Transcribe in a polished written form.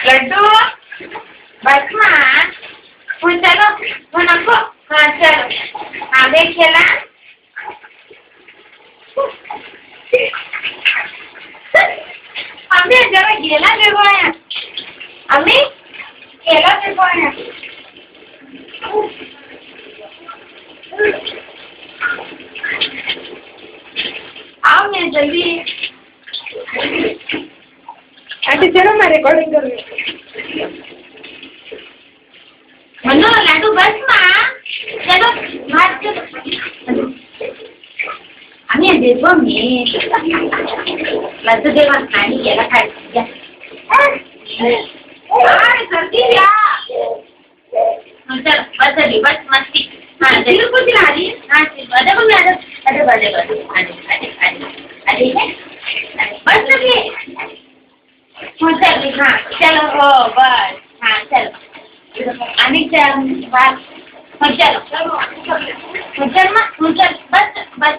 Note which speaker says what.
Speaker 1: लड्डू बस माँ चलो नको हाँ चलो हाँ खेला अम्मी जरा गेला देखो आया अम्मी गेला देखो आया आओ मैं जल्दी आंटी चलो मैं रिकॉर्डिंग कर रही हूँ मनो लाडू बस माँ चलो बात कर आम्ही देतो मी लड्डू देवा खाली गेला काय सर्दी या चल बस अली बस मस्ती हाँ जरूर कुछ ला रही हाँ अरे बोल अरे अरे बड़े बड़े अरे अरे अरे अरे बस लगे चल हाँ चलो हो बस हाँ चलो आणि चल बात चलो चल बस बस